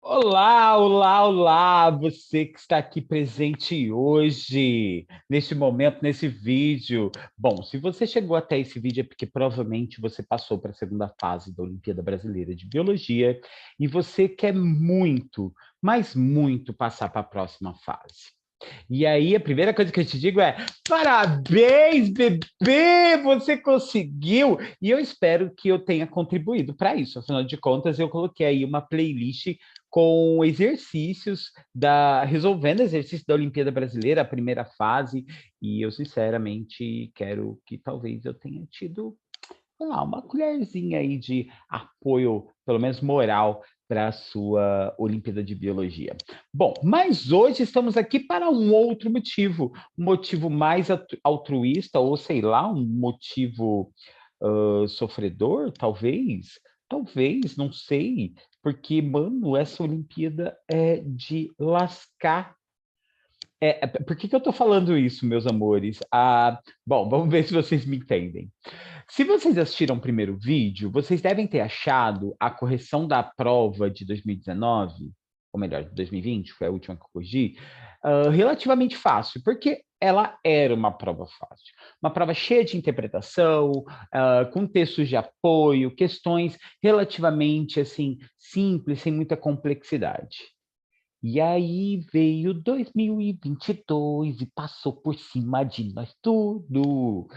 Olá, olá, olá, você que está aqui presente hoje, neste momento, nesse vídeo. Bom, se você chegou até esse vídeo é porque provavelmente você passou para a segunda fase da Olimpíada Brasileira de Biologia e você quer muito, mas muito passar para a próxima fase. E aí, a primeira coisa que eu te digo é: parabéns, bebê! Você conseguiu! E eu espero que eu tenha contribuído para isso. Afinal de contas, eu coloquei aí uma playlist com exercícios resolvendo exercícios da Olimpíada Brasileira, a primeira fase, e eu sinceramente quero que talvez eu tenha tido, sei lá, uma colherzinha aí de apoio, pelo menos moral, para a sua Olimpíada de Biologia. Bom, mas hoje estamos aqui para um outro motivo, um motivo mais altruísta, ou sei lá, um motivo sofredor, talvez, não sei, porque, mano, essa Olimpíada é de lascar. Por que eu estou falando isso, meus amores? Bom, vamos ver se vocês me entendem. Se vocês assistiram o primeiro vídeo, vocês devem ter achado a correção da prova de 2019, ou melhor, de 2020, foi a última que eu corrigi, relativamente fácil, porque ela era uma prova fácil. Uma prova cheia de interpretação, com textos de apoio, questões relativamente assim simples, sem muita complexidade. E aí veio 2022 e passou por cima de nós tudo.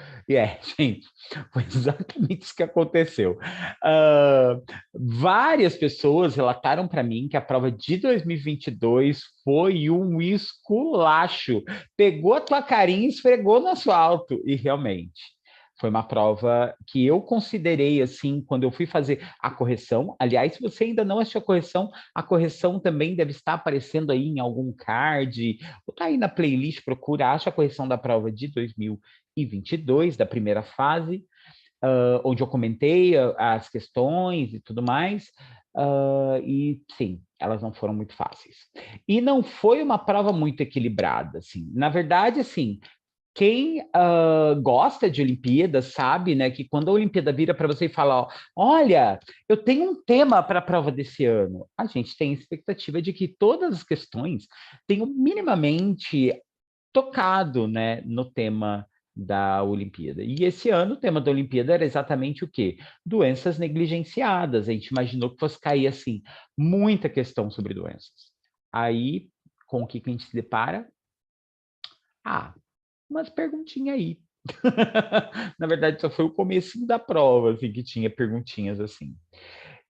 Gente, foi exatamente isso que aconteceu. Ah, Várias pessoas relataram para mim que a prova de 2022 foi um esculacho. Pegou a tua carinha e esfregou no asfalto. E realmente, foi uma prova que eu considerei, assim, quando eu fui fazer a correção. Aliás, se você ainda não assistiu a correção também deve estar aparecendo aí em algum card, ou tá aí na playlist, procura, acha a correção da prova de 2022, da primeira fase, onde eu comentei as questões e tudo mais, e sim, elas não foram muito fáceis. E não foi uma prova muito equilibrada, assim. Na verdade, assim, quem gosta de Olimpíada sabe, né, que quando a Olimpíada vira para você e fala, ó, olha, eu tenho um tema para a prova desse ano, a gente tem expectativa de que todas as questões tenham minimamente tocado, né, no tema da Olimpíada. E esse ano o tema da Olimpíada era exatamente o quê? Doenças negligenciadas. A gente imaginou que fosse cair assim muita questão sobre doenças. Aí, com o que a gente se depara? Ah, umas perguntinhas aí. Na verdade, só foi o começo da prova, assim, que tinha perguntinhas assim.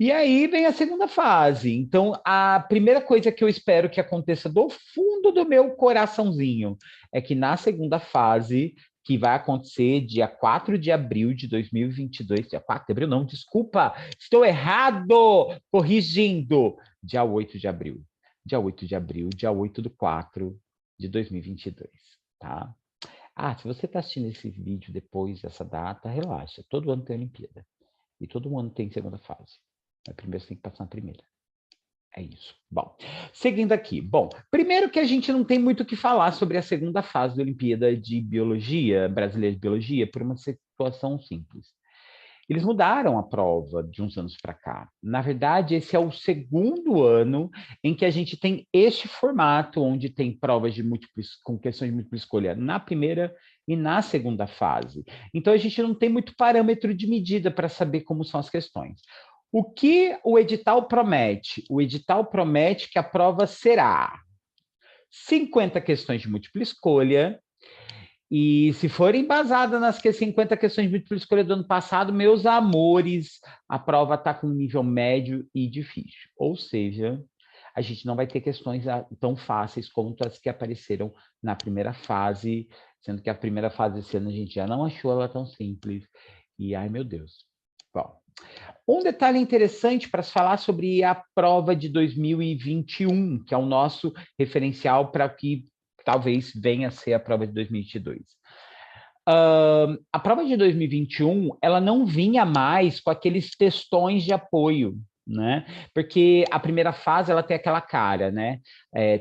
E aí vem a segunda fase. Então, a primeira coisa que eu espero que aconteça do fundo do meu coraçãozinho é que na segunda fase, que vai acontecer dia 4 de abril de 2022, dia 4 de abril, não, desculpa, estou errado, corrigindo, dia 8 de abril. Dia 8 de abril, dia 8 do 4 de 2022, tá? Se você está assistindo esse vídeo depois dessa data, relaxa. Todo ano tem Olimpíada. E todo ano tem segunda fase. Mas primeiro você tem que passar na primeira. É isso. Bom, seguindo aqui. Bom, primeiro que a gente não tem muito o que falar sobre a segunda fase da Olimpíada de Biologia, Brasileira de Biologia, por uma situação simples. Eles mudaram a prova de uns anos para cá. Na verdade, esse é o segundo ano em que a gente tem este formato, onde tem provas de múltiplos, com questões de múltipla escolha na primeira e na segunda fase. Então, a gente não tem muito parâmetro de medida para saber como são as questões. O que o edital promete? O edital promete que a prova será 50 questões de múltipla escolha, e se for embasada nas 50 questões de múltipla escolha do ano passado, meus amores, a prova está com um nível médio e difícil. Ou seja, a gente não vai ter questões tão fáceis quanto as que apareceram na primeira fase, sendo que a primeira fase desse ano a gente já não achou ela tão simples. E, ai meu Deus. Bom, um detalhe interessante para se falar sobre a prova de 2021, que é o nosso referencial para o que talvez venha a ser a prova de 2022. A prova de 2021, ela não vinha mais com aqueles textões de apoio, né? Porque a primeira fase, ela tem aquela cara, né?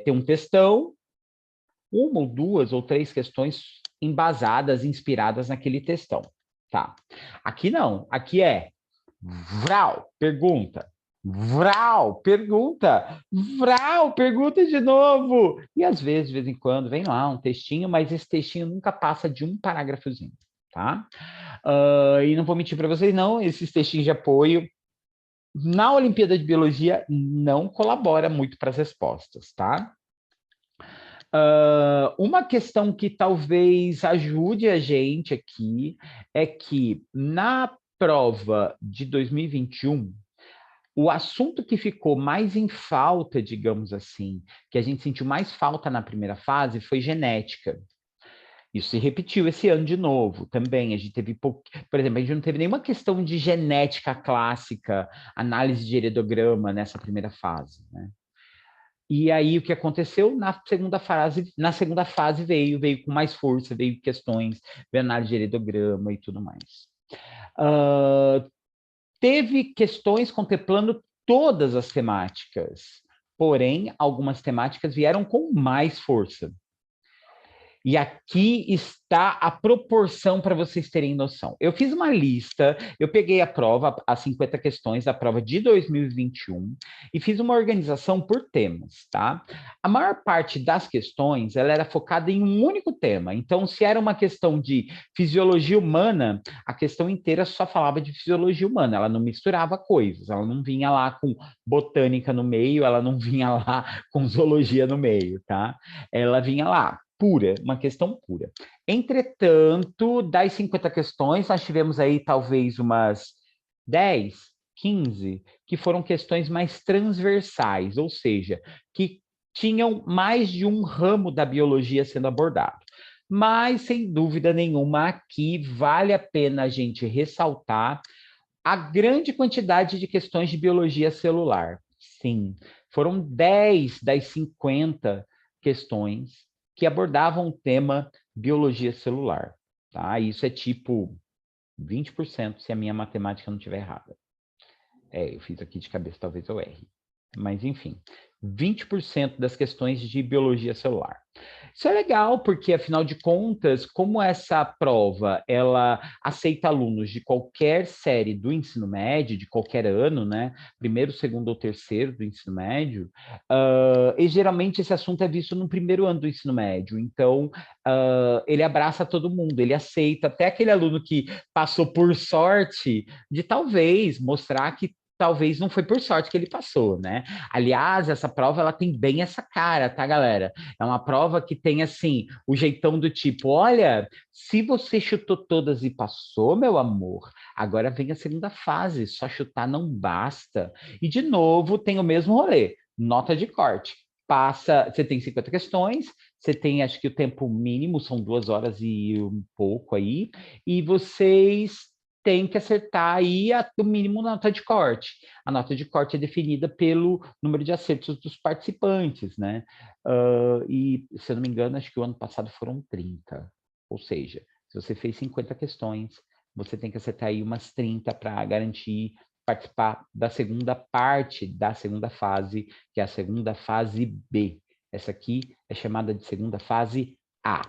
Tem um textão, uma ou duas ou três questões embasadas, inspiradas naquele textão, tá? Aqui não, aqui é Vral, pergunta. Vral, pergunta. Vral, pergunta de novo. E às vezes, de vez em quando, vem lá um textinho, mas esse textinho nunca passa de um parágrafozinho, tá? E não vou mentir para vocês, não, esses textinhos de apoio na Olimpíada de Biologia não colabora muito para as respostas, tá? Uma questão que talvez ajude a gente aqui é que na prova de 2021, o assunto que ficou mais em falta, digamos assim, que a gente sentiu mais falta na primeira fase foi genética. Isso se repetiu esse ano de novo também. A gente teve por exemplo, a gente não teve nenhuma questão de genética clássica, análise de heredograma nessa primeira fase, né? E aí o que aconteceu na segunda fase veio com mais força, veio questões, veio análise de heredograma e tudo mais. Teve questões contemplando todas as temáticas, porém, algumas temáticas vieram com mais força. E aqui está a proporção para vocês terem noção. Eu fiz uma lista, eu peguei a prova, as 50 questões da prova de 2021 e fiz uma organização por temas, tá? A maior parte das questões, ela era focada em um único tema. Então, se era uma questão de fisiologia humana, a questão inteira só falava de fisiologia humana, ela não misturava coisas, ela não vinha lá com botânica no meio, ela não vinha lá com zoologia no meio, tá? Ela vinha lá pura, uma questão pura. Entretanto, das 50 questões, nós tivemos aí talvez umas 10, 15, que foram questões mais transversais, ou seja, que tinham mais de um ramo da biologia sendo abordado. Mas, sem dúvida nenhuma, aqui vale a pena a gente ressaltar a grande quantidade de questões de biologia celular. Sim, foram 10 das 50 questões que abordavam o tema biologia celular. Tá? Isso é tipo 20% se a minha matemática não estiver errada. Eu fiz aqui de cabeça, talvez eu erre. Mas, enfim, 20% das questões de biologia celular. Isso é legal, porque, afinal de contas, como essa prova, ela aceita alunos de qualquer série do ensino médio, de qualquer ano, né? Primeiro, segundo ou terceiro do ensino médio, e geralmente esse assunto é visto no primeiro ano do ensino médio. Então, ele abraça todo mundo, ele aceita até aquele aluno que passou por sorte de talvez mostrar que talvez não foi por sorte que ele passou, né? Aliás, essa prova ela tem bem essa cara, tá, galera? É uma prova que tem assim, o jeitão do tipo, olha, se você chutou todas e passou, meu amor, agora vem a segunda fase, só chutar não basta. E de novo tem o mesmo rolê, nota de corte. Passa, você tem 50 questões, você tem, acho que o tempo mínimo são 2 horas e um pouco aí, e vocês tem que acertar aí o mínimo na nota de corte. A nota de corte é definida pelo número de acertos dos participantes, né? E, se eu não me engano, acho que o ano passado foram 30. Ou seja, se você fez 50 questões, você tem que acertar aí umas 30 para garantir participar da segunda parte da segunda fase, que é a segunda fase B. Essa aqui é chamada de segunda fase A.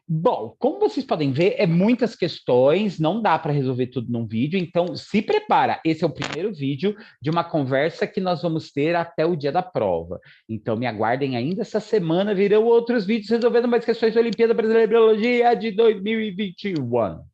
Bom, como vocês podem ver, é muitas questões, não dá para resolver tudo num vídeo, então se prepara. Esse é o primeiro vídeo de uma conversa que nós vamos ter até o dia da prova. Então me aguardem ainda essa semana, virão outros vídeos resolvendo mais questões da Olimpíada Brasileira de Biologia de 2021.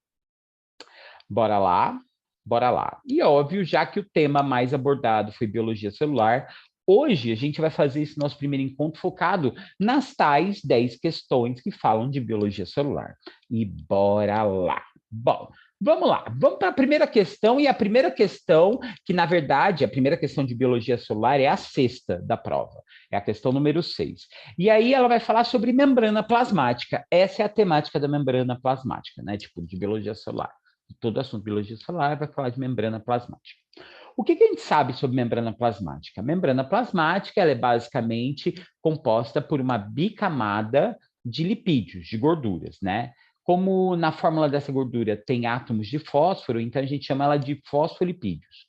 Bora lá? Bora lá. E óbvio, já que o tema mais abordado foi biologia celular, hoje a gente vai fazer esse nosso primeiro encontro focado nas tais 10 questões que falam de biologia celular. E bora lá. Bom, vamos lá. Vamos para a primeira questão, e a primeira questão, que na verdade, a primeira questão de biologia celular é a sexta da prova. É a questão número 6. E aí ela vai falar sobre membrana plasmática. Essa é a temática da membrana plasmática, né? Tipo, de biologia celular. Todo assunto de biologia celular vai falar de membrana plasmática. O que a gente sabe sobre membrana plasmática? A membrana plasmática ela é basicamente composta por uma bicamada de lipídios, de gorduras, né? Como na fórmula dessa gordura tem átomos de fósforo, então a gente chama ela de fosfolipídios.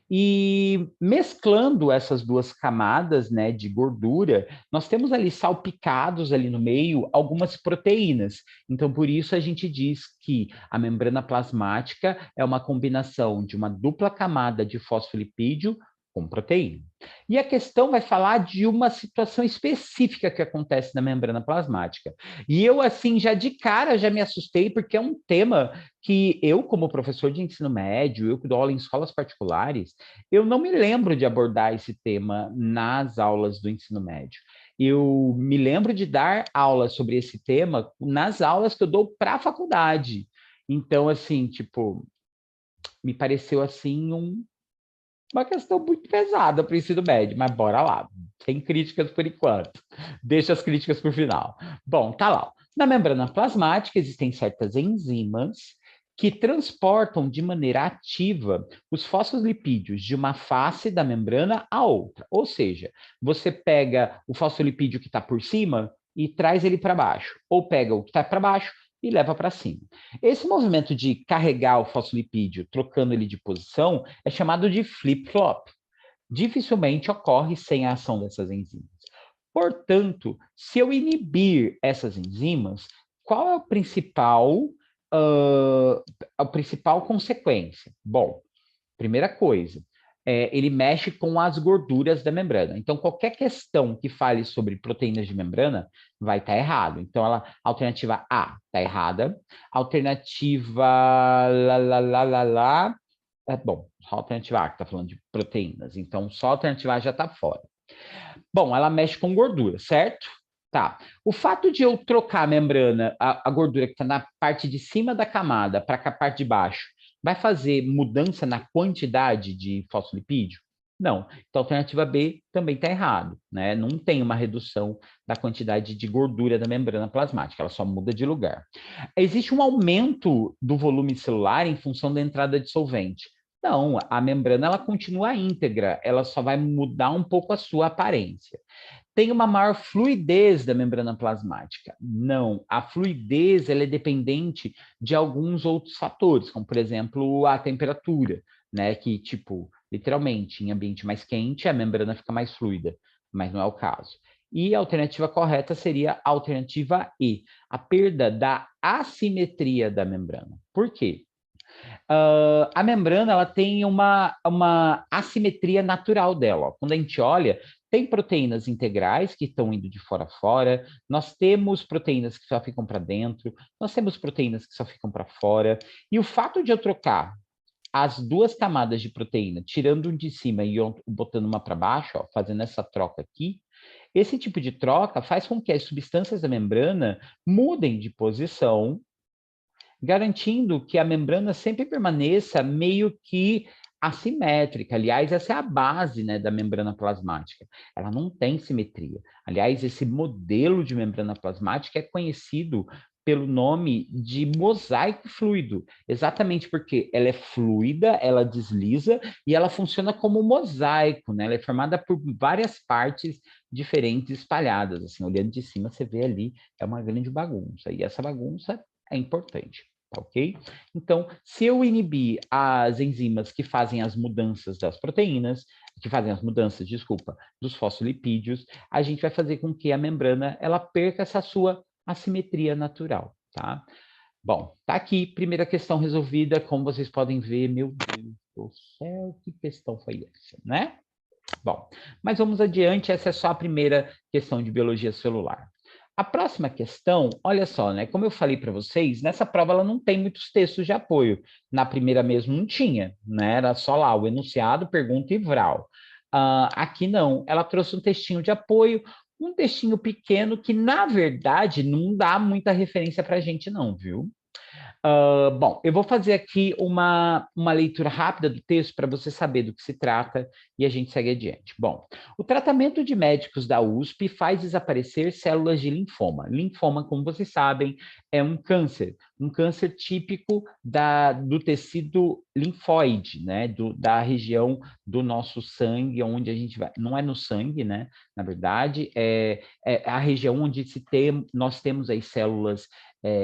E mesclando essas duas camadas, né, de gordura, nós temos ali salpicados ali no meio algumas proteínas. Então, por isso a gente diz que a membrana plasmática é uma combinação de uma dupla camada de fosfolipídio Com proteína. E a questão vai falar de uma situação específica que acontece na membrana plasmática. E eu, assim, já de cara, já me assustei, porque é um tema que eu, como professor de ensino médio, eu que dou aula em escolas particulares, eu não me lembro de abordar esse tema nas aulas do ensino médio. Eu me lembro de dar aula sobre esse tema nas aulas que eu dou para a faculdade. Então, assim, tipo, me pareceu, assim, uma questão muito pesada para o ensino médio, mas bora lá. Sem críticas por enquanto. Deixa as críticas para o final. Bom, tá lá. Na membrana plasmática existem certas enzimas que transportam de maneira ativa os fosfolipídios de uma face da membrana à outra. Ou seja, você pega o fosfolipídio que está por cima e traz ele para baixo, ou pega o que está para baixo e leva para cima. Esse movimento de carregar o fosfolipídio, trocando ele de posição, é chamado de flip-flop. Dificilmente ocorre sem a ação dessas enzimas. Portanto, se eu inibir essas enzimas, qual é a principal consequência? Bom, primeira coisa, ele mexe com as gorduras da membrana. Então, qualquer questão que fale sobre proteínas de membrana vai estar errado. Então, alternativa A está errada. Alternativa bom, só a alternativa A que está falando de proteínas. Então, só a alternativa A já está fora. Bom, ela mexe com gordura, certo? Tá. O fato de eu trocar a membrana, a gordura que está na parte de cima da camada para a parte de baixo, vai fazer mudança na quantidade de fosfolipídio? Não. Então, a alternativa B também está errado, né? Não tem uma redução da quantidade de gordura da membrana plasmática, ela só muda de lugar. Existe um aumento do volume celular em função da entrada de solvente. Não, a membrana ela continua íntegra, ela só vai mudar um pouco a sua aparência. Tem uma maior fluidez da membrana plasmática? Não, a fluidez ela é dependente de alguns outros fatores, como por exemplo a temperatura, né? Que tipo, literalmente, em ambiente mais quente a membrana fica mais fluida, mas não é o caso. E a alternativa correta seria a alternativa E, a perda da assimetria da membrana. Por quê? A membrana ela tem uma assimetria natural dela. Ó. Quando a gente olha, tem proteínas integrais que estão indo de fora a fora, nós temos proteínas que só ficam para dentro, nós temos proteínas que só ficam para fora, e o fato de eu trocar as duas camadas de proteína, tirando um de cima e botando uma para baixo, ó, fazendo essa troca aqui, esse tipo de troca faz com que as substâncias da membrana mudem de posição, garantindo que a membrana sempre permaneça meio que assimétrica. Aliás, essa é a base, né, da membrana plasmática. Ela não tem simetria. Aliás, esse modelo de membrana plasmática é conhecido pelo nome de mosaico fluido, exatamente porque ela é fluida, ela desliza e ela funciona como um mosaico, né? Ela é formada por várias partes diferentes espalhadas. Assim, olhando de cima, você vê ali, é uma grande bagunça. E essa bagunça é importante. Tá ok? Então, se eu inibir as enzimas que fazem as mudanças das proteínas, que fazem as mudanças, desculpa, dos fosfolipídios, a gente vai fazer com que a membrana ela perca essa sua assimetria natural, tá? Bom, tá aqui, primeira questão resolvida, como vocês podem ver, meu Deus do céu, que questão foi essa, né? Bom, mas vamos adiante, essa é só a primeira questão de biologia celular. A próxima questão, olha só, né? Como eu falei para vocês, nessa prova ela não tem muitos textos de apoio. Na primeira mesmo não tinha, né? Era só lá o enunciado, pergunta e vral. Aqui não, ela trouxe um textinho de apoio, um textinho pequeno que, na verdade, não dá muita referência para a gente não, viu? Bom, eu vou fazer aqui uma leitura rápida do texto para você saber do que se trata e a gente segue adiante. Bom, o tratamento de médicos da USP faz desaparecer células de linfoma. Linfoma, como vocês sabem, é um câncer típico do tecido linfóide, né? Da região do nosso sangue, onde a gente vai. Não é no sangue, né? Na verdade, é a região onde nós temos as células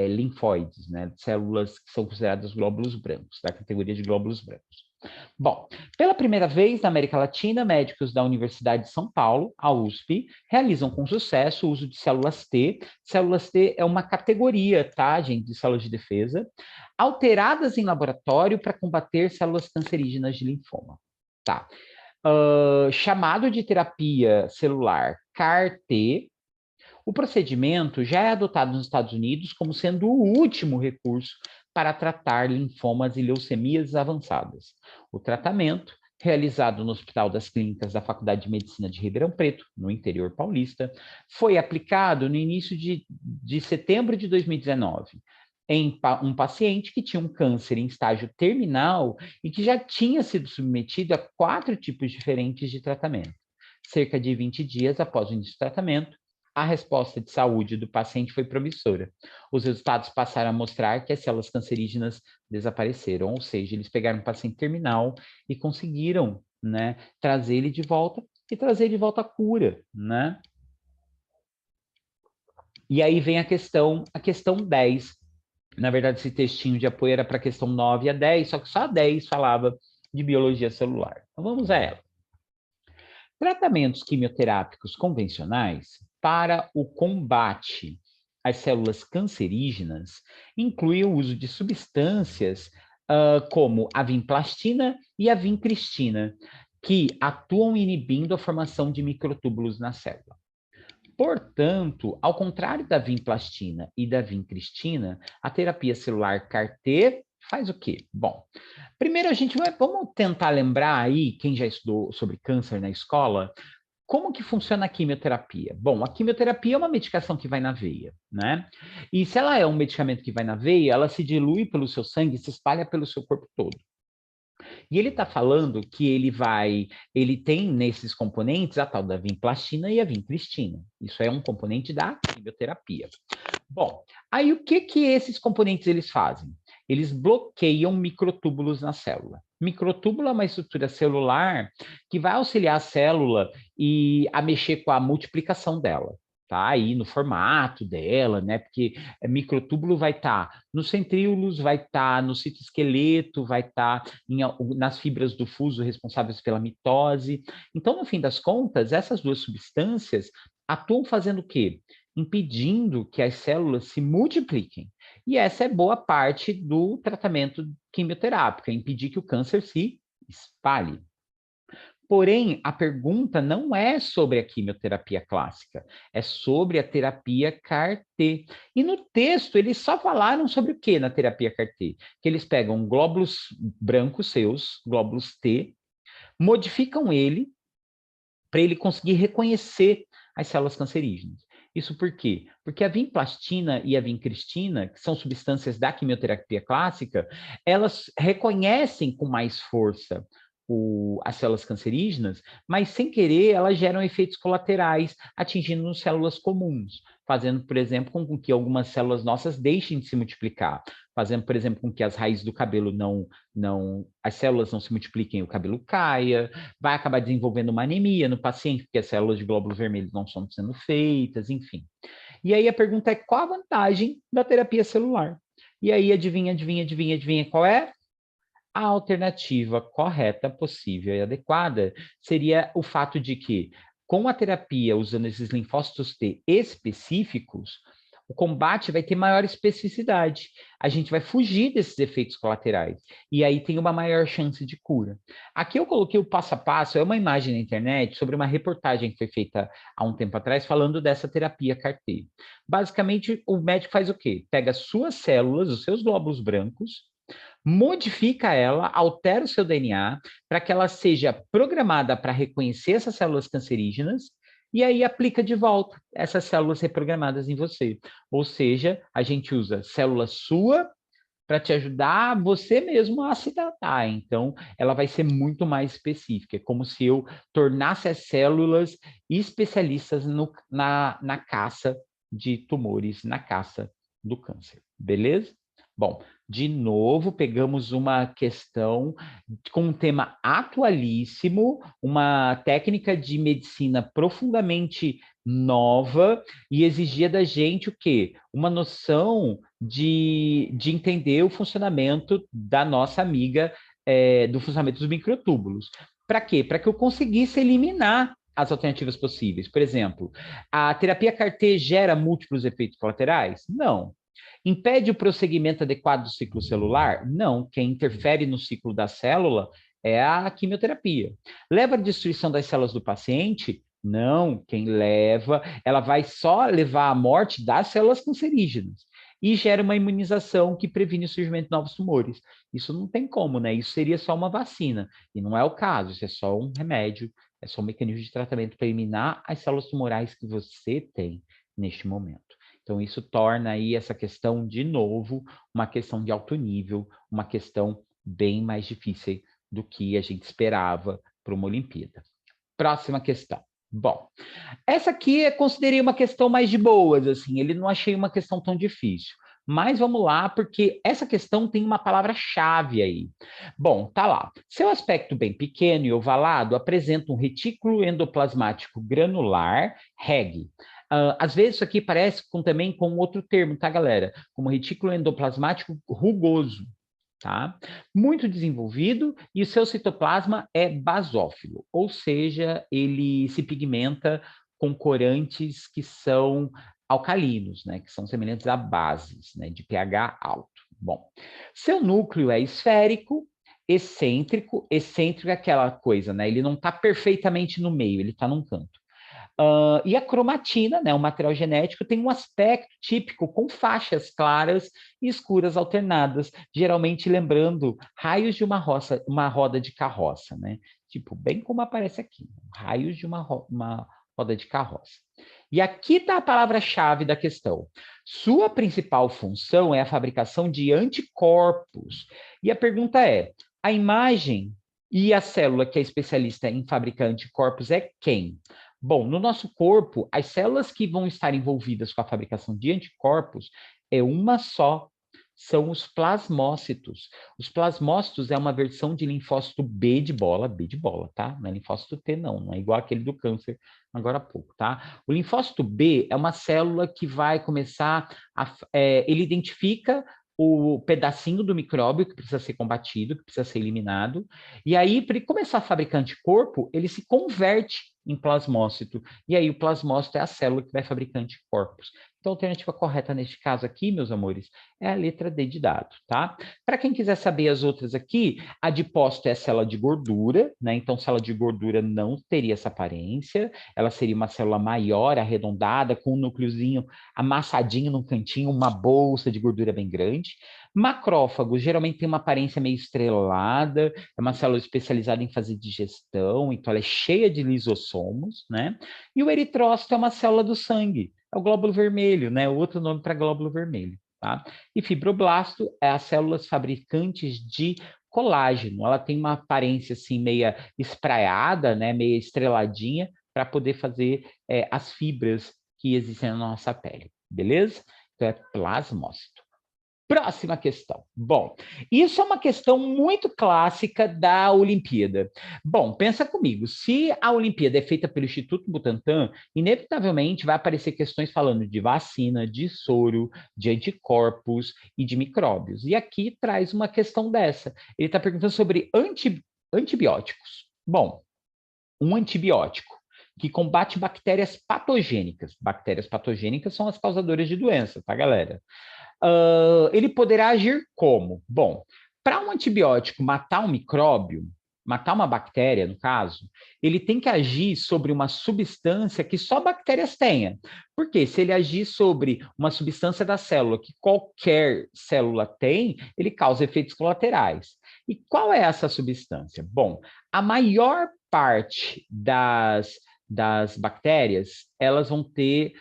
linfóides, né? Células que são consideradas glóbulos brancos, da categoria de glóbulos brancos. Bom, pela primeira vez na América Latina, médicos da Universidade de São Paulo, a USP, realizam com sucesso o uso de células T. Células T é uma categoria, tá, gente, de células de defesa, alteradas em laboratório para combater células cancerígenas de linfoma. Tá. chamado de terapia celular CAR-T. O procedimento já é adotado nos Estados Unidos como sendo o último recurso para tratar linfomas e leucemias avançadas. O tratamento, realizado no Hospital das Clínicas da Faculdade de Medicina de Ribeirão Preto, no interior paulista, foi aplicado no início de setembro de 2019 em um paciente que tinha um câncer em estágio terminal e que já tinha sido submetido a 4 tipos diferentes de tratamento. Cerca de 20 dias após o início do tratamento, a resposta de saúde do paciente foi promissora. Os resultados passaram a mostrar que as células cancerígenas desapareceram, ou seja, eles pegaram um paciente terminal e conseguiram, né, trazer ele de volta e trazer de volta a cura, né? E aí vem a questão 10. Na verdade, esse textinho de apoio era para a questão 9 a 10, só que só a 10 falava de biologia celular. Então vamos a ela. Tratamentos quimioterápicos convencionais para o combate às células cancerígenas incluem o uso de substâncias como a vinplastina e a vincristina, que atuam inibindo a formação de microtúbulos na célula. Portanto, ao contrário da vinplastina e da vincristina, a terapia celular CAR-T faz o quê? Bom, primeiro vamos tentar lembrar aí, quem já estudou sobre câncer na escola, como que funciona a quimioterapia? Bom, a quimioterapia é uma medicação que vai na veia, né? E se ela é um medicamento que vai na veia, ela se dilui pelo seu sangue e se espalha pelo seu corpo todo. E ele está falando que ele tem nesses componentes a tal da vinplastina e a vincristina. Isso é um componente da quimioterapia. Bom, aí o que esses componentes eles fazem? Eles bloqueiam microtúbulos na célula. Microtúbulo é uma estrutura celular que vai auxiliar a célula a mexer com a multiplicação dela. Tá aí no formato dela, né? Porque microtúbulo vai estar nos centríolos, vai estar no citoesqueleto, vai estar nas fibras do fuso responsáveis pela mitose. Então, no fim das contas, essas duas substâncias atuam fazendo o quê? Impedindo que as células se multipliquem. E essa é boa parte do tratamento quimioterápico, é impedir que o câncer se espalhe. Porém, a pergunta não é sobre a quimioterapia clássica, é sobre a terapia CAR-T. E no texto, eles só falaram sobre o que na terapia CAR-T? Que eles pegam glóbulos brancos seus, glóbulos T, modificam ele para ele conseguir reconhecer as células cancerígenas. Isso por quê? Porque a vinplastina e a vincristina, que são substâncias da quimioterapia clássica, elas reconhecem com mais força as células cancerígenas, mas sem querer elas geram efeitos colaterais, atingindo células comuns, fazendo, por exemplo, com que algumas células nossas deixem de se multiplicar, fazendo, por exemplo, com que as raízes do cabelo as células não se multipliquem e o cabelo caia, vai acabar desenvolvendo uma anemia no paciente, porque as células de glóbulos vermelhos não estão sendo feitas, enfim. E aí a pergunta é, qual a vantagem da terapia celular? E aí adivinha qual é? A alternativa correta, possível e adequada seria o fato de que, com a terapia usando esses linfócitos T específicos, o combate vai ter maior especificidade. A gente vai fugir desses efeitos colaterais. E aí tem uma maior chance de cura. Aqui eu coloquei o passo a passo, é uma imagem na internet sobre uma reportagem que foi feita há um tempo atrás falando dessa terapia CAR-T. Basicamente, o médico faz o quê? Pega suas células, os seus glóbulos brancos, modifica ela, altera o seu DNA para que ela seja programada para reconhecer essas células cancerígenas e aí aplica de volta essas células reprogramadas em você. Ou seja, a gente usa célula sua para te ajudar você mesmo a se tratar. Então, ela vai ser muito mais específica. É como se eu tornasse as células especialistas na caça de tumores, na caça do câncer. Beleza? Bom, de novo, pegamos uma questão com um tema atualíssimo, uma técnica de medicina profundamente nova e exigia da gente o quê? Uma noção de entender o funcionamento da nossa amiga, do funcionamento dos microtúbulos. Para quê? Para que eu conseguisse eliminar as alternativas possíveis. Por exemplo, a terapia CAR-T gera múltiplos efeitos colaterais? Não. Impede o prosseguimento adequado do ciclo celular? Não. Quem interfere no ciclo da célula É a quimioterapia. Leva à destruição das células do paciente? Não, quem leva, ela vai só levar à morte das células cancerígenas e gera uma imunização que previne o surgimento de novos tumores. Isso não tem como, né? Isso seria só uma vacina, e não é o caso, isso é só um remédio, é só um mecanismo de tratamento para eliminar as células tumorais que você tem neste momento. Então, isso torna aí essa questão, de novo, uma questão de alto nível, uma questão bem mais difícil do que a gente esperava para uma Olimpíada. Próxima questão. Bom, essa aqui eu considerei uma questão mais de boas, assim, ele não achei uma questão tão difícil. Mas vamos lá, porque essa questão tem uma palavra-chave aí. Bom, tá lá. Seu aspecto bem pequeno e ovalado apresenta um retículo endoplasmático granular, REG. Às vezes isso aqui parece também com outro termo, tá, galera? Como retículo endoplasmático rugoso, tá? Muito desenvolvido, e o seu citoplasma é basófilo, ou seja, ele se pigmenta com corantes que são alcalinos, né, que são semelhantes a bases, né, de pH alto. Bom, seu núcleo é esférico, excêntrico é aquela coisa, né, ele não está perfeitamente no meio, ele está num canto. E a cromatina, né, o material genético, tem um aspecto típico com faixas claras e escuras alternadas, geralmente lembrando raios de uma roda de carroça, né? Tipo, bem como aparece aqui, raios de uma roda de carroça. E aqui está a palavra-chave da questão. Sua principal função é a fabricação de anticorpos. E a pergunta é: a imagem e a célula que é especialista em fabricar anticorpos é quem? Bom, no nosso corpo, as células que vão estar envolvidas com a fabricação de anticorpos é uma só, são os plasmócitos. Os plasmócitos é uma versão de linfócito B de bola, tá? Não é linfócito T, não é igual aquele do câncer agora há pouco, tá? O linfócito B é uma célula que vai começar ele identifica o pedacinho do micróbio que precisa ser combatido, que precisa ser eliminado, e aí, para ele começar a fabricar anticorpo, ele se converte em plasmócito, e aí o plasmócito é a célula que vai fabricar anticorpos. Então, a alternativa correta neste caso aqui, meus amores, é a letra D de dado, tá? Para quem quiser saber as outras aqui, a adipócito é a célula de gordura, né? Então, célula de gordura não teria essa aparência, ela seria uma célula maior, arredondada, com um núcleozinho amassadinho no cantinho, uma bolsa de gordura bem grande. Macrófago geralmente tem uma aparência meio estrelada, é uma célula especializada em fazer digestão, então ela é cheia de lisossomos, né? E o eritrócito é uma célula do sangue, é o glóbulo vermelho, né? Outro nome para glóbulo vermelho, tá? E fibroblasto é as células fabricantes de colágeno, ela tem uma aparência assim meia espraiada, né? Meia estreladinha, para poder fazer as fibras que existem na nossa pele, beleza? Então é plasmócito. Próxima questão. Bom, isso é uma questão muito clássica da Olimpíada. Bom, pensa comigo, se a Olimpíada é feita pelo Instituto Butantan, inevitavelmente vai aparecer questões falando de vacina, de soro, de anticorpos e de micróbios. E aqui traz uma questão dessa. Ele está perguntando sobre antibióticos. Bom, um antibiótico que combate bactérias patogênicas. Bactérias patogênicas são as causadoras de doença, tá, galera? Ele poderá agir como? Bom, para um antibiótico matar um micróbio, matar uma bactéria, no caso, ele tem que agir sobre uma substância que só bactérias tenham. Porque se ele agir sobre uma substância da célula que qualquer célula tem, ele causa efeitos colaterais. E qual é essa substância? Bom, a maior parte das bactérias, elas vão ter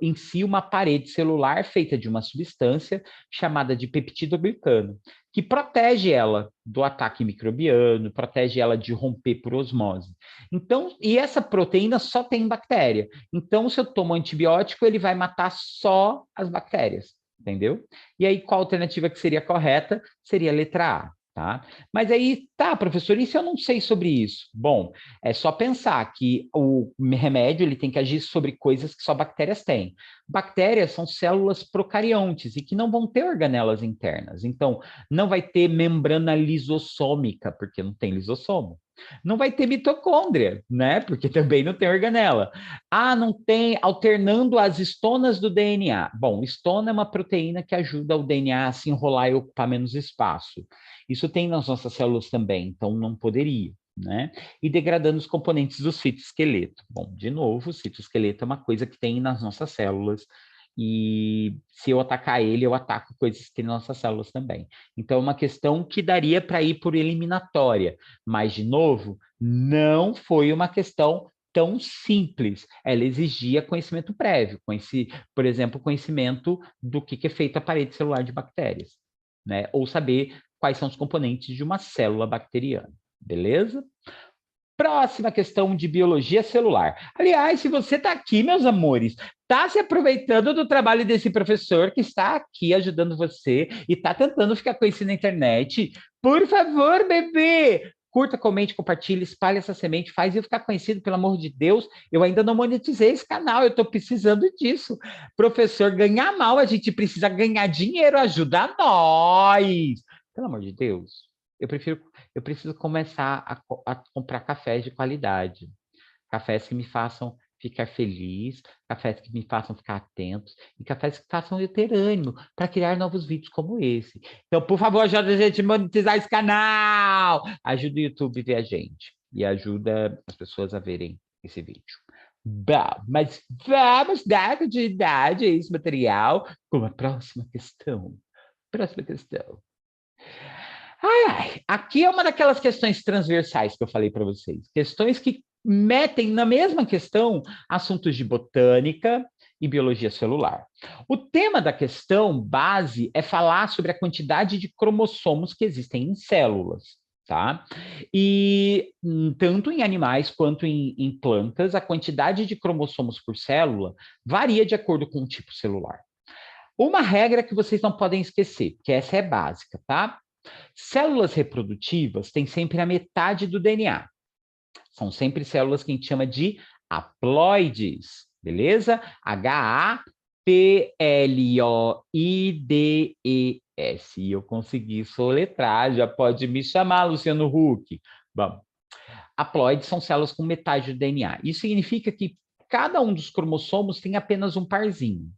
em si uma parede celular feita de uma substância chamada de peptidoglicano, que protege ela do ataque microbiano, protege ela de romper por osmose. Então, e essa proteína só tem bactéria. Então, se eu tomo antibiótico, ele vai matar só as bactérias, entendeu? E aí, qual a alternativa que seria correta? Seria a letra A. Tá? Mas aí, tá, professor, e se eu não sei sobre isso? Bom, é só pensar que o remédio ele tem que agir sobre coisas que só bactérias têm. Bactérias são células procariontes e que não vão ter organelas internas. Então, não vai ter membrana lisossômica, porque não tem lisossomo. Não vai ter mitocôndria, né? Porque também não tem organela. Ah, não tem, alternando as histonas do DNA. Bom, histona é uma proteína que ajuda o DNA a se enrolar e ocupar menos espaço. Isso tem nas nossas células também, então não poderia, né? E degradando os componentes do citoesqueleto. Bom, de novo, o citoesqueleto é uma coisa que tem nas nossas células, e se eu atacar ele, eu ataco coisas que tem nas nossas células também. Então, é uma questão que daria para ir por eliminatória, mas, de novo, não foi uma questão tão simples. Ela exigia conhecimento prévio, por exemplo, conhecimento do que é feita a parede celular de bactérias, né? Ou saber quais são os componentes de uma célula bacteriana, beleza? Próxima questão de biologia celular. Aliás, se você está aqui, meus amores, está se aproveitando do trabalho desse professor que está aqui ajudando você e está tentando ficar conhecido na internet, por favor, bebê, curta, comente, compartilhe, espalhe essa semente, faz eu ficar conhecido, pelo amor de Deus. Eu ainda não monetizei esse canal, eu estou precisando disso. Professor, ganhar mal, a gente precisa ganhar dinheiro, ajuda nós. Pelo amor de Deus. Eu preciso começar a comprar cafés de qualidade. Cafés que me façam ficar feliz, cafés que me façam ficar atentos, e cafés que façam eu ter ânimo para criar novos vídeos como esse. Então, por favor, ajuda a gente a monetizar esse canal! Ajuda o YouTube a ver a gente. E ajuda as pessoas a verem esse vídeo. Bom, mas vamos dar continuidade a esse material com a próxima questão. Próxima questão. Aqui é uma daquelas questões transversais que eu falei para vocês. Questões que metem na mesma questão assuntos de botânica e biologia celular. O tema da questão base é falar sobre a quantidade de cromossomos que existem em células, tá? E tanto em animais quanto em plantas, a quantidade de cromossomos por célula varia de acordo com o tipo celular. Uma regra que vocês não podem esquecer, porque essa é básica, tá? Células reprodutivas têm sempre a metade do DNA. São sempre células que a gente chama de haploides, beleza? Haploides. Eu consegui soletrar, já pode me chamar, Luciano Huck. Bom, haploides são células com metade do DNA. Isso significa que cada um dos cromossomos tem apenas um parzinho.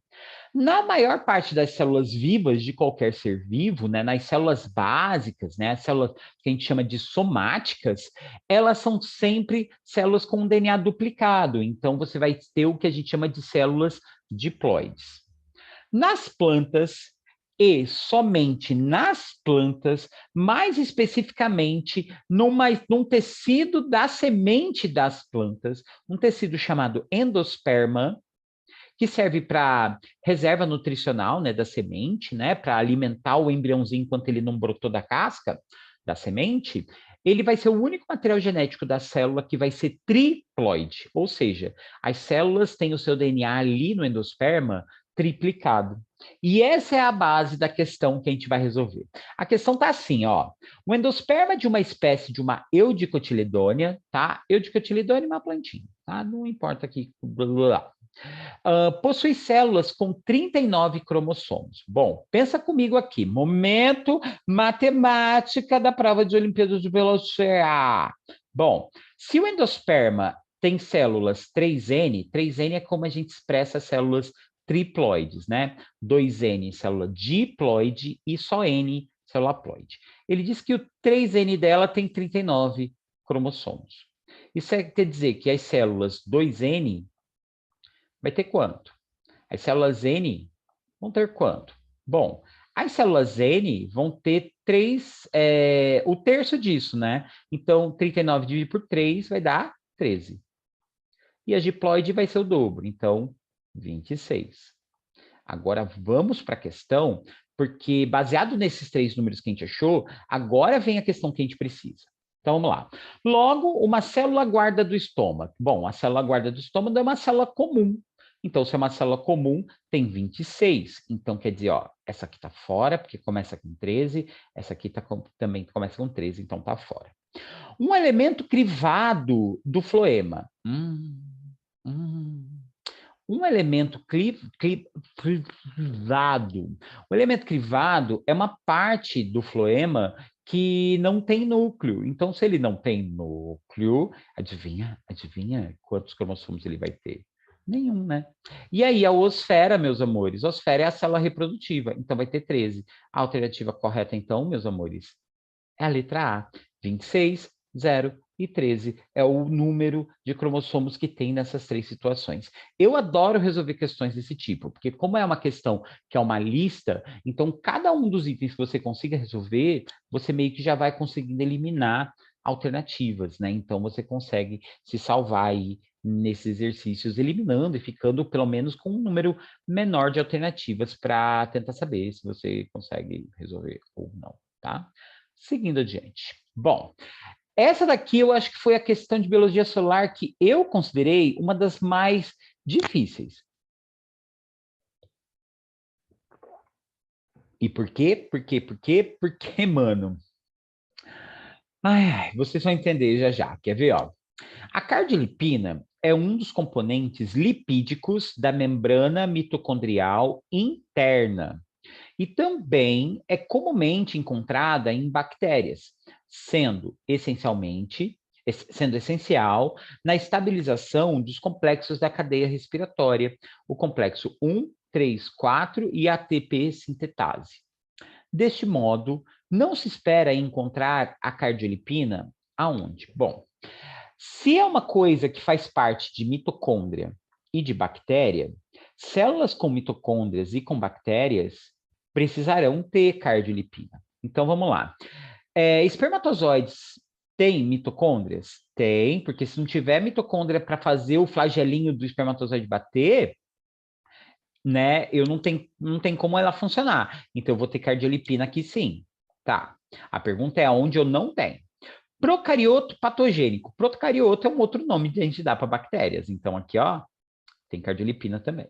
Na maior parte das células vivas de qualquer ser vivo, né, nas células básicas, né, as células que a gente chama de somáticas, elas são sempre células com DNA duplicado. Então, você vai ter o que a gente chama de células diploides. Nas plantas, e somente nas plantas, mais especificamente num tecido da semente das plantas, um tecido chamado endosperma, que serve para reserva nutricional, né, da semente, né, para alimentar o embriãozinho enquanto ele não brotou da casca da semente, ele vai ser o único material genético da célula que vai ser triploide, ou seja, as células têm o seu DNA ali no endosperma triplicado. E essa é a base da questão que a gente vai resolver. A questão está assim, ó. O endosperma de uma espécie de uma Eudicotiledônia, tá? Eudicotiledônia é uma plantinha, tá? Não importa aqui, blá, blá, blá. Possui células com 39 cromossomos. Bom, pensa comigo aqui, momento matemática da prova de Olimpíadas de Biologia. Bom, se o endosperma tem células 3N, 3N é como a gente expressa células triploides, né? 2N, célula diploide, e só N, célula haploide. Ele diz que o 3N dela tem 39 cromossomos. Isso quer dizer que as células 2N vai ter quanto? As células N vão ter quanto? Bom, as células N vão ter o terço disso, né? Então, 39 dividido por 3 vai dar 13. E a diploide vai ser o dobro, então 26. Agora vamos para a questão, porque baseado nesses três números que a gente achou, agora vem a questão que a gente precisa. Então vamos lá. Logo, uma célula guarda do estômago. Bom, a célula guarda do estômago é uma célula comum. Então, se é uma célula comum, tem 26. Então, quer dizer, ó, essa aqui está fora, porque começa com 13, essa aqui também começa com 13, então está fora. Um elemento crivado do floema. Um elemento crivado. O elemento crivado é uma parte do floema que não tem núcleo. Então, se ele não tem núcleo, adivinha quantos cromossomos ele vai ter? Nenhum, né? E aí, a osfera, meus amores, a osfera é a célula reprodutiva, então vai ter 13. A alternativa correta, então, meus amores, é a letra A, 26, 0 e 13. É o número de cromossomos que tem nessas três situações. Eu adoro resolver questões desse tipo, porque como é uma questão que é uma lista, então cada um dos itens que você consiga resolver, você meio que já vai conseguindo eliminar alternativas, né? Então você consegue se salvar aí nesses exercícios, eliminando e ficando pelo menos com um número menor de alternativas para tentar saber se você consegue resolver ou não, tá? Seguindo adiante. Bom, essa daqui eu acho que foi a questão de biologia celular que eu considerei uma das mais difíceis. E por quê? Por quê? Por quê? Porque, mano. Ai, vocês vão entender já já. Quer ver, ó? A cardiolipina é um dos componentes lipídicos da membrana mitocondrial interna e também é comumente encontrada em bactérias, sendo essencial na estabilização dos complexos da cadeia respiratória, o complexo 1, 3, 4 e ATP sintetase. Deste modo, não se espera encontrar a cardiolipina aonde? Bom, se é uma coisa que faz parte de mitocôndria e de bactéria, células com mitocôndrias e com bactérias precisarão ter cardiolipina. Então, vamos lá. Espermatozoides têm mitocôndrias? Tem, porque se não tiver mitocôndria para fazer o flagelinho do espermatozoide bater, né, não tem como ela funcionar. Então, eu vou ter cardiolipina aqui sim. Tá. A pergunta é onde eu não tenho. Procarioto patogênico. Procarioto é um outro nome que a gente dá para bactérias. Então, aqui, ó, tem cardiolipina também.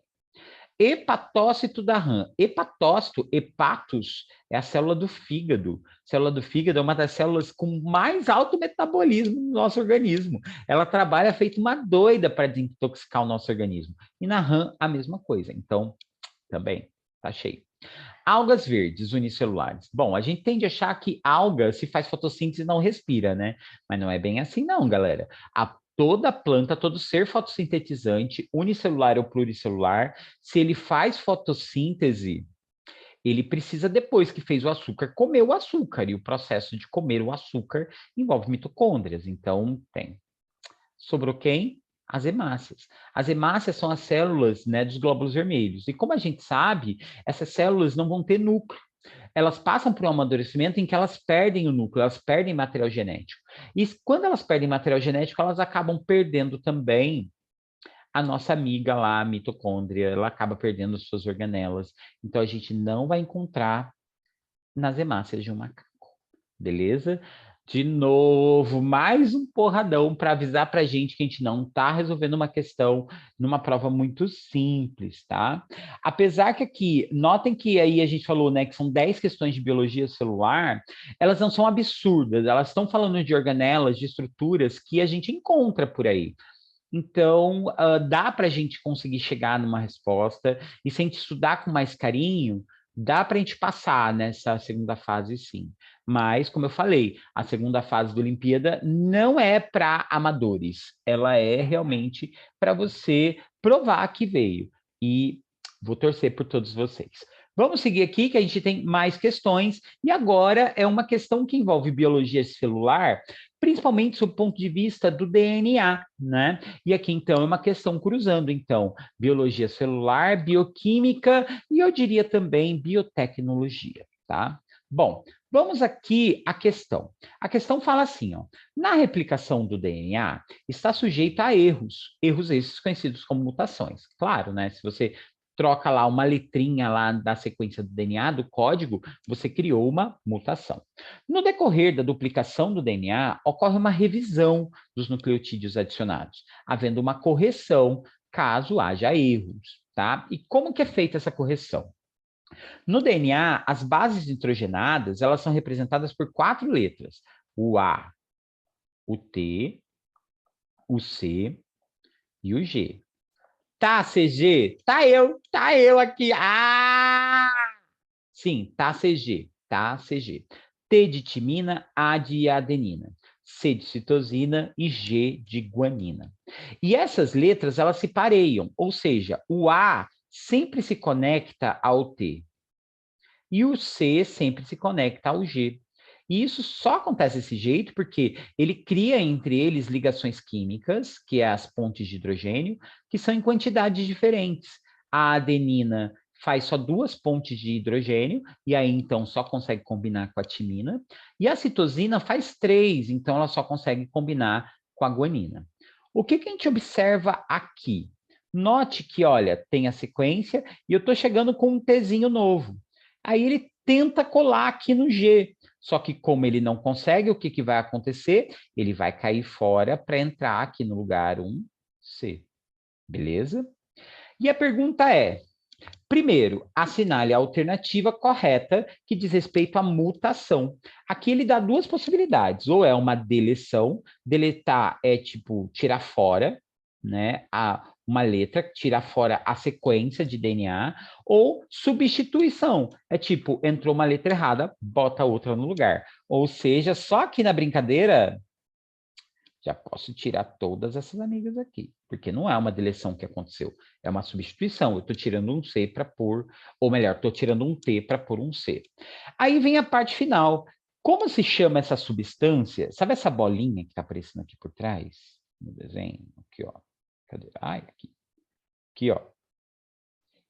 Hepatócito da RAM. Hepatócito, hepatos, é a célula do fígado. A célula do fígado é uma das células com mais alto metabolismo no nosso organismo. Ela trabalha feito uma doida para desintoxicar o nosso organismo. E na RAM, a mesma coisa. Então, também, tá cheio. Algas verdes unicelulares. Bom, a gente tende a achar que alga, se faz fotossíntese, não respira, né? Mas não é bem assim, não, galera. Toda planta, todo ser fotossintetizante, unicelular ou pluricelular, se ele faz fotossíntese, ele precisa, depois que fez o açúcar, comer o açúcar. E o processo de comer o açúcar envolve mitocôndrias. Então, tem. Sobrou quem? As hemácias. As hemácias são as células, né, dos glóbulos vermelhos. E como a gente sabe, essas células não vão ter núcleo. Elas passam por um amadurecimento em que elas perdem o núcleo, elas perdem material genético. E quando elas perdem material genético, elas acabam perdendo também a nossa amiga lá, a mitocôndria, ela acaba perdendo suas organelas. Então, a gente não vai encontrar nas hemácias de um macaco. Beleza? De novo, mais um porradão para avisar para a gente que a gente não está resolvendo uma questão numa prova muito simples, tá? Apesar que aqui, notem que aí a gente falou, né, que são 10 questões de biologia celular, elas não são absurdas, elas estão falando de organelas, de estruturas que a gente encontra por aí. Então, dá para a gente conseguir chegar numa resposta, e se a gente estudar com mais carinho, dá para a gente passar nessa segunda fase, sim. Mas, como eu falei, a segunda fase da Olimpíada não é para amadores, ela é realmente para você provar que veio. E vou torcer por todos vocês. Vamos seguir aqui, que a gente tem mais questões, e agora é uma questão que envolve biologia celular, principalmente sob o ponto de vista do DNA, né? E aqui, então, é uma questão cruzando, então, biologia celular, bioquímica e eu diria também biotecnologia, tá? Bom, vamos aqui à questão. A questão fala assim, ó, na replicação do DNA está sujeito a erros esses conhecidos como mutações. Claro, né? Se você troca lá uma letrinha lá da sequência do DNA, do código, você criou uma mutação. No decorrer da duplicação do DNA, ocorre uma revisão dos nucleotídeos adicionados, havendo uma correção caso haja erros, tá? E como que é feita essa correção? No DNA, as bases nitrogenadas, elas são representadas por 4 letras: o A, o T, o C e o G. Tá, CG? Tá eu aqui. Ah! Sim, tá CG, tá CG. T de timina, A de adenina, C de citosina e G de guanina. E essas letras, elas se pareiam, ou seja, o A sempre se conecta ao T e o C sempre se conecta ao G. E isso só acontece desse jeito porque ele cria entre eles ligações químicas, que é as pontes de hidrogênio, que são em quantidades diferentes. A adenina faz só 2 pontes de hidrogênio, e aí então só consegue combinar com a timina. E a citosina faz 3, então ela só consegue combinar com a guanina. O que a gente observa aqui? Note que, olha, tem a sequência e eu estou chegando com um Tzinho novo. Aí ele tenta colar aqui no G. Só que como ele não consegue, o que vai acontecer? Ele vai cair fora para entrar aqui no lugar 1C. Beleza? E a pergunta é, primeiro, assinale a alternativa correta que diz respeito à mutação. Aqui ele dá 2 possibilidades, ou é uma deleção, deletar é tipo tirar fora, né, uma letra, tirar fora a sequência de DNA, ou substituição, é tipo, entrou uma letra errada, bota outra no lugar. Ou seja, só aqui na brincadeira, já posso tirar todas essas amigas aqui, porque não é uma deleção que aconteceu, é uma substituição. Eu estou tirando um C para pôr, ou melhor, estou tirando um T para pôr um C. Aí vem a parte final. Como se chama essa substância? Sabe essa bolinha que está aparecendo aqui por trás no desenho? Aqui, ó. Cadê? Ai, aqui. Aqui, ó.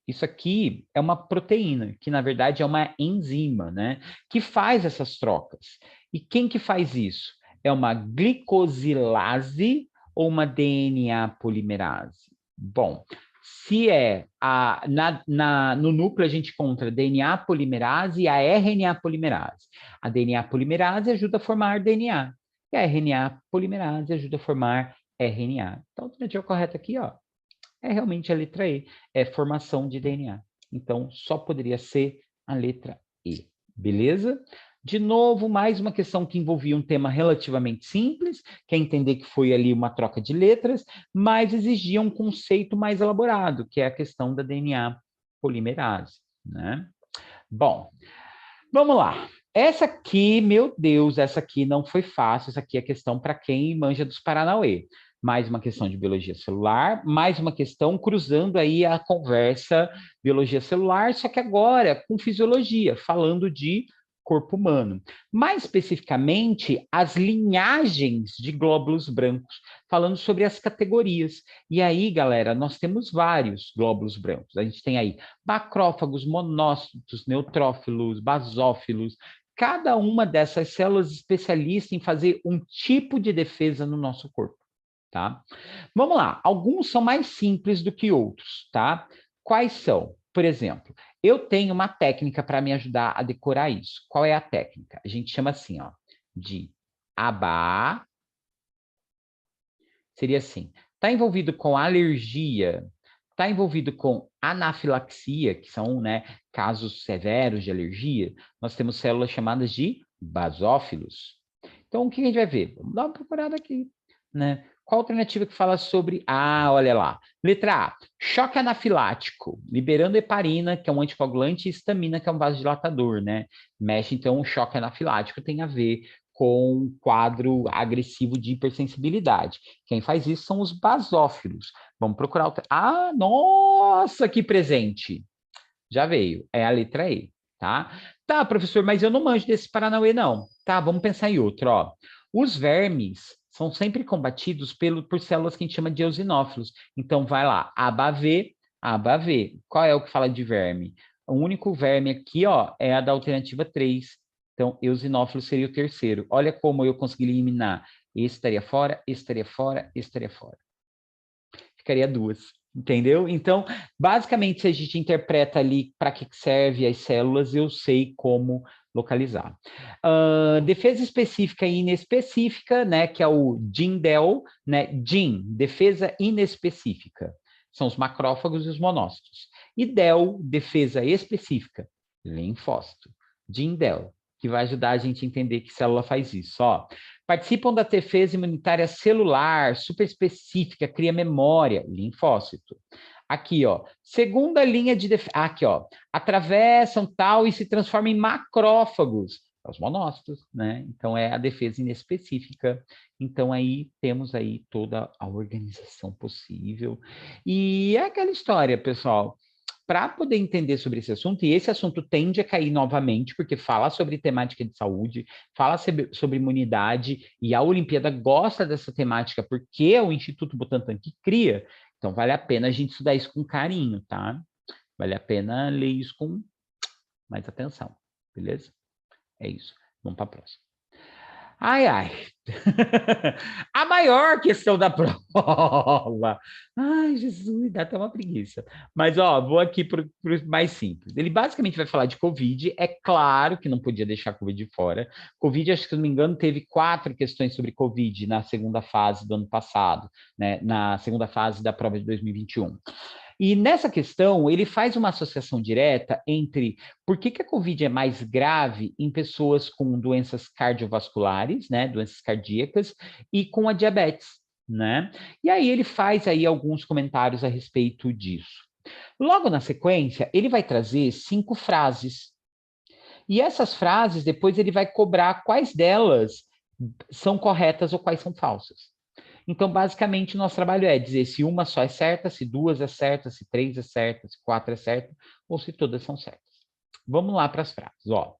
Isso aqui é uma proteína, que na verdade é uma enzima, né? Que faz essas trocas. E quem que faz isso? É uma glicosilase ou uma DNA polimerase? Bom, se é no núcleo a gente encontra DNA polimerase e a RNA polimerase. A DNA polimerase ajuda a formar DNA e a RNA polimerase ajuda a formar RNA. Então, a alternativa correta aqui, ó, é realmente a letra E, é formação de DNA. Então, só poderia ser a letra E, beleza? De novo, mais uma questão que envolvia um tema relativamente simples, que é entender que foi ali uma troca de letras, mas exigia um conceito mais elaborado, que é a questão da DNA polimerase, né? Bom, vamos lá. Essa aqui, meu Deus, essa aqui não foi fácil, essa aqui é questão para quem manja dos Paranauê. Mais uma questão de biologia celular, mais uma questão cruzando aí a conversa biologia celular, só que agora com fisiologia, falando de corpo humano. Mais especificamente, as linhagens de glóbulos brancos, falando sobre as categorias. E aí, galera, nós temos vários glóbulos brancos. A gente tem aí macrófagos, monócitos, neutrófilos, basófilos, cada uma dessas células especialista em fazer um tipo de defesa no nosso corpo, tá? Vamos lá, alguns são mais simples do que outros, tá? Quais são? Por exemplo, eu tenho uma técnica para me ajudar a decorar isso. Qual é a técnica? A gente chama assim, ó, de ABA. Seria assim, está envolvido com alergia, está envolvido com anafilaxia, que são, né, casos severos de alergia, nós temos células chamadas de basófilos. Então, o que a gente vai ver? Vamos dar uma procurada aqui, né? Qual a alternativa que fala sobre... Ah, olha lá. Letra A, choque anafilático, liberando heparina, que é um anticoagulante, e histamina, que é um vasodilatador, né? Mexe, então, o choque anafilático tem a ver com um quadro agressivo de hipersensibilidade. Quem faz isso são os basófilos. Vamos procurar... Ah, nossa, que presente! Já veio, é a letra E, tá? Tá, professor, mas eu não manjo desse Paranauê, não. Tá, vamos pensar em outro, ó. Os vermes são sempre combatidos por células que a gente chama de eosinófilos. Então, vai lá, ABA-V, ABA-V. Qual é o que fala de verme? O único verme aqui, ó, é a da alternativa 3. Então, eosinófilo seria o terceiro. Olha como eu consegui eliminar. Esse estaria fora, esse estaria fora, esse estaria fora. Ficaria 2. Entendeu? Então, basicamente, se a gente interpreta ali para que serve as células, eu sei como localizar. Defesa específica e inespecífica, né, que é o DIN-DEL, né, DIN, defesa inespecífica, são os macrófagos e os monócitos. E DEL, defesa específica, linfócito. DIN-DEL, que vai ajudar a gente a entender que célula faz isso. Ó, participam da defesa imunitária celular, super específica, cria memória, linfócito. Aqui, ó, segunda linha de defesa, aqui, ó, atravessam tal e se transformam em macrófagos, É os monócitos, né? Então, é a defesa inespecífica. Então, aí temos aí toda a organização possível. E é aquela história, pessoal, para poder entender sobre esse assunto, e esse assunto tende a cair novamente, porque fala sobre temática de saúde, fala sobre imunidade, e a Olimpíada gosta dessa temática, porque é o Instituto Butantan que cria, então vale a pena a gente estudar isso com carinho, tá? Vale a pena ler isso com mais atenção, beleza? É isso. Vamos para a próxima. Ai, ai. A maior questão da prova. Ai, Jesus, dá até uma preguiça. Mas, ó, vou aqui para o mais simples. Ele basicamente vai falar de Covid. É claro que não podia deixar Covid de fora. Covid, acho que, se não me engano, teve 4 questões sobre Covid na segunda fase do ano passado, né? Na segunda fase da prova de 2021. E nessa questão, ele faz uma associação direta entre por que a Covid é mais grave em pessoas com doenças cardiovasculares, né, doenças cardíacas, e com a diabetes, né? E aí ele faz aí alguns comentários a respeito disso. Logo na sequência, ele vai trazer 5 frases. E essas frases, depois ele vai cobrar quais delas são corretas ou quais são falsas. Então, basicamente, nosso trabalho é dizer se uma só é certa, se 2 é certa, se 3 é certa, se 4 é certa, ou se todas são certas. Vamos lá para as frases. Ó.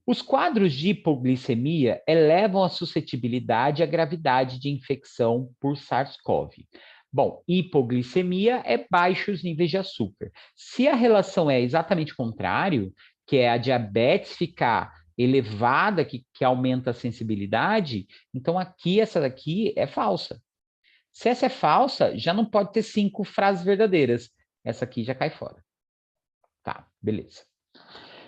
Os quadros de hipoglicemia elevam a suscetibilidade e a gravidade de infecção por SARS-CoV. Bom, hipoglicemia é baixos níveis de açúcar. Se a relação é exatamente contrário, que é a diabetes ficar elevada, que aumenta a sensibilidade, então aqui, essa daqui é falsa. Se essa é falsa, já não pode ter 5 frases verdadeiras. Essa aqui já cai fora. Tá, beleza.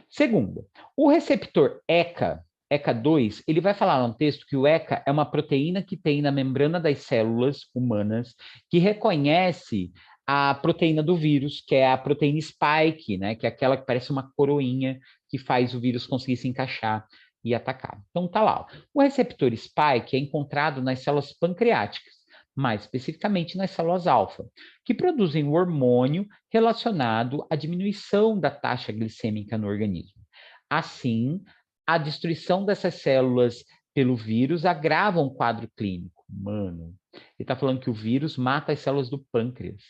Segunda, o receptor ECA2, ele vai falar no texto que o ECA é uma proteína que tem na membrana das células humanas que reconhece a proteína do vírus, que é a proteína spike, né? Que é aquela que parece uma coroinha que faz o vírus conseguir se encaixar e atacar. Então tá lá. O receptor spike é encontrado nas células pancreáticas, mais especificamente nas células alfa, que produzem o hormônio relacionado à diminuição da taxa glicêmica no organismo. Assim, a destruição dessas células pelo vírus agrava um quadro clínico. Mano, ele está falando que o vírus mata as células do pâncreas.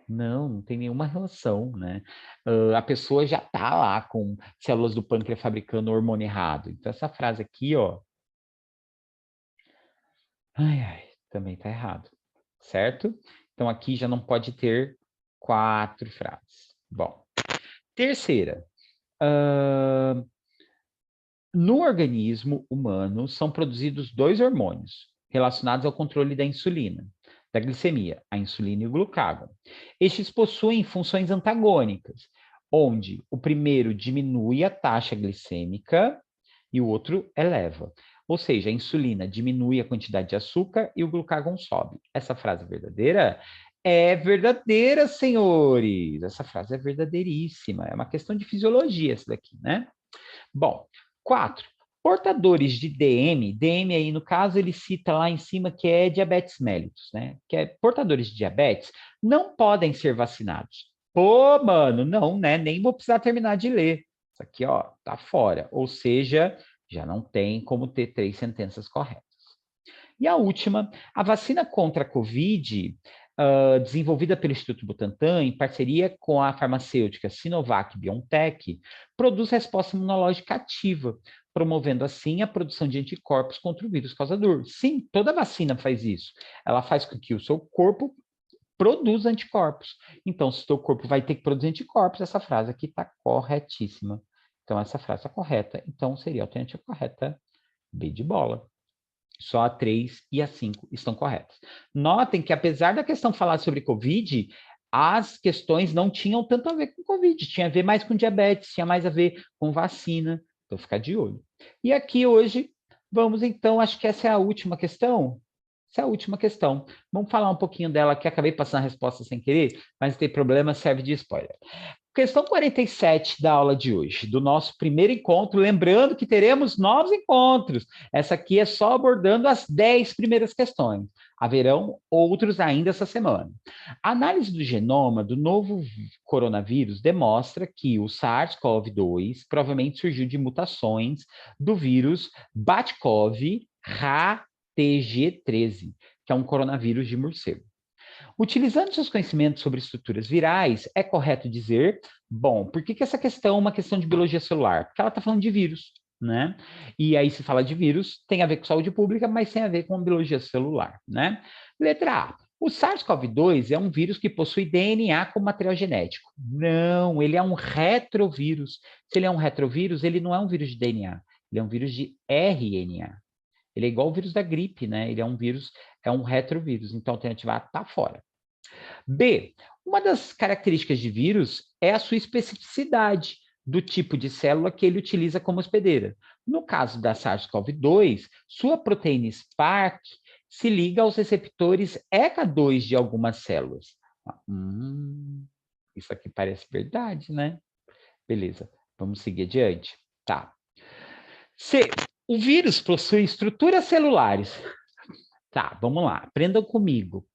Não, não tem nenhuma relação, né? A pessoa já está lá com células do pâncreas fabricando hormônio errado. Então, essa frase aqui, ó. Também está errado, certo? Então, aqui já não pode ter 4 frases. Bom, terceira. No organismo humano, são produzidos 2 hormônios relacionados ao controle da insulina, da glicemia, a insulina e o glucagon. Estes possuem funções antagônicas, onde o primeiro diminui a taxa glicêmica e o outro eleva. Ou seja, a insulina diminui a quantidade de açúcar e o glucagon sobe. Essa frase é verdadeira? É verdadeira, senhores! Essa frase é verdadeiríssima. É uma questão de fisiologia essa daqui, né? Bom, 4. Portadores de DM aí no caso ele cita lá em cima que é diabetes mellitus, né? Que é portadores de diabetes não podem ser vacinados. Pô, mano, não, né? Nem vou precisar terminar de ler. Isso aqui, ó, tá fora. Ou seja, já não tem como ter 3 sentenças corretas. E a última, a vacina contra a Covid, desenvolvida pelo Instituto Butantan, em parceria com a farmacêutica Sinovac BioNTech, produz resposta imunológica ativa, promovendo assim a produção de anticorpos contra o vírus causador. Sim, toda vacina faz isso. Ela faz com que o seu corpo produza anticorpos. Então, se o seu corpo vai ter que produzir anticorpos, essa frase aqui está corretíssima. Então, essa frase está correta. Então, seria a alternativa correta, B de bola. Só a 3 e a 5 estão corretas. Notem que, apesar da questão falar sobre Covid, as questões não tinham tanto a ver com Covid, tinha a ver mais com diabetes, tinha mais a ver com vacina. Então, ficar de olho. E aqui hoje, vamos então, acho que essa é a última questão. Essa é a última questão. Vamos falar um pouquinho dela, que acabei passando a resposta sem querer, mas não tem problema, serve de spoiler. Questão 47 da aula de hoje, do nosso primeiro encontro, lembrando que teremos novos encontros. Essa aqui é só abordando as 10 primeiras questões. Haverão outros ainda essa semana. A análise do genoma do novo coronavírus demonstra que o SARS-CoV-2 provavelmente surgiu de mutações do vírus Bat-CoV-RATG13, que é um coronavírus de morcego. Utilizando seus conhecimentos sobre estruturas virais, é correto dizer, bom, por que essa questão é uma questão de biologia celular? Porque ela está falando de vírus, né? E aí se fala de vírus, tem a ver com saúde pública, mas tem a ver com biologia celular, né? Letra A. O SARS-CoV-2 é um vírus que possui DNA como material genético. Não, ele é um retrovírus. Se ele é um retrovírus, ele não é um vírus de DNA, ele é um vírus de RNA. Ele é igual o vírus da gripe, né? Ele é um vírus, é um retrovírus. Então, a alternativa A está fora. B. Uma das características de vírus é a sua especificidade do tipo de célula que ele utiliza como hospedeira. No caso da SARS-CoV-2, sua proteína Spark se liga aos receptores ECA2 de algumas células. Isso aqui parece verdade, né? Beleza, vamos seguir adiante. Tá. C. O vírus possui estruturas celulares. Tá, vamos lá, aprendam comigo.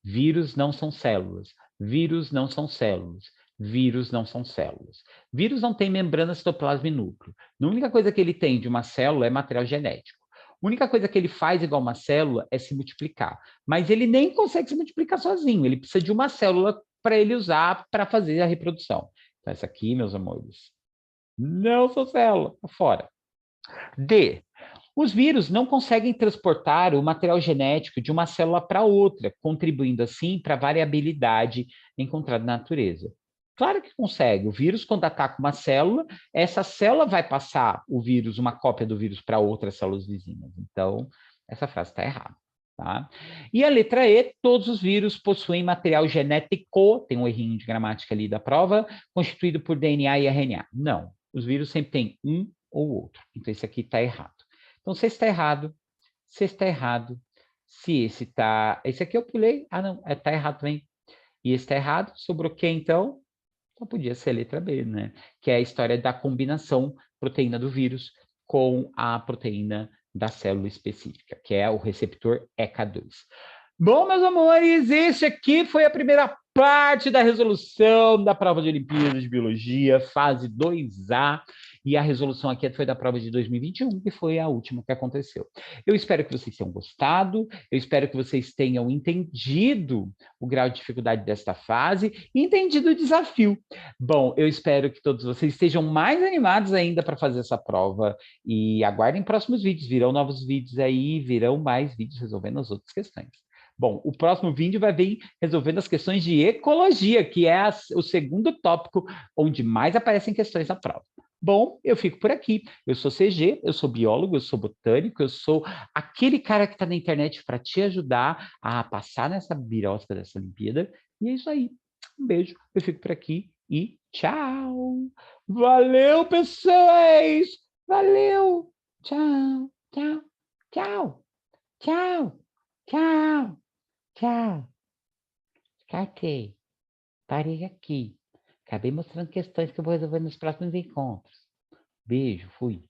Vírus não são células. Vírus não são células. Vírus não são células. Vírus não tem membrana, citoplasma e núcleo. A única coisa que ele tem de uma célula é material genético. A única coisa que ele faz igual uma célula é se multiplicar. Mas ele nem consegue se multiplicar sozinho. Ele precisa de uma célula para ele usar para fazer a reprodução. Então, essa aqui, meus amores, não são célula. Fora. D. Os vírus não conseguem transportar o material genético de uma célula para outra, contribuindo assim para a variabilidade encontrada na natureza. Claro que consegue. O vírus, quando ataca uma célula, essa célula vai passar o vírus, uma cópia do vírus, para outras células vizinhas. Então, essa frase está errada. Tá? E a letra E, todos os vírus possuem material genético, tem um errinho de gramática ali da prova, constituído por DNA e RNA. Não, os vírus sempre têm um ou outro. Então, esse aqui está errado. Então, se está errado, se está errado, se esse está... Esse aqui eu pulei. Ah, não, está errado também. E esse está errado, sobrou o quê, então? Então, podia ser a letra B, né? Que é a história da combinação proteína do vírus com a proteína da célula específica, que é o receptor ECA2. Bom, meus amores, esse aqui foi a primeira parte da resolução da prova de Olimpíadas de Biologia, fase 2A, e a resolução aqui foi da prova de 2021, que foi a última que aconteceu. Eu espero que vocês tenham gostado, eu espero que vocês tenham entendido o grau de dificuldade desta fase e entendido o desafio. Bom, eu espero que todos vocês estejam mais animados ainda para fazer essa prova e aguardem próximos vídeos, virão novos vídeos aí, virão mais vídeos resolvendo as outras questões. Bom, o próximo vídeo vai vir resolvendo as questões de ecologia, que é o segundo tópico onde mais aparecem questões na prova. Bom, eu fico por aqui. Eu sou CG, eu sou biólogo, eu sou botânico, eu sou aquele cara que está na internet para te ajudar a passar nessa birosca dessa Olimpíada. E é isso aí. Um beijo, eu fico por aqui e tchau! Valeu, pessoas! Valeu! Tchau, tchau, tchau, tchau, tchau, tchau. Descartei. Parei aqui. Acabei mostrando questões que eu vou resolver nos próximos encontros. Beijo, fui.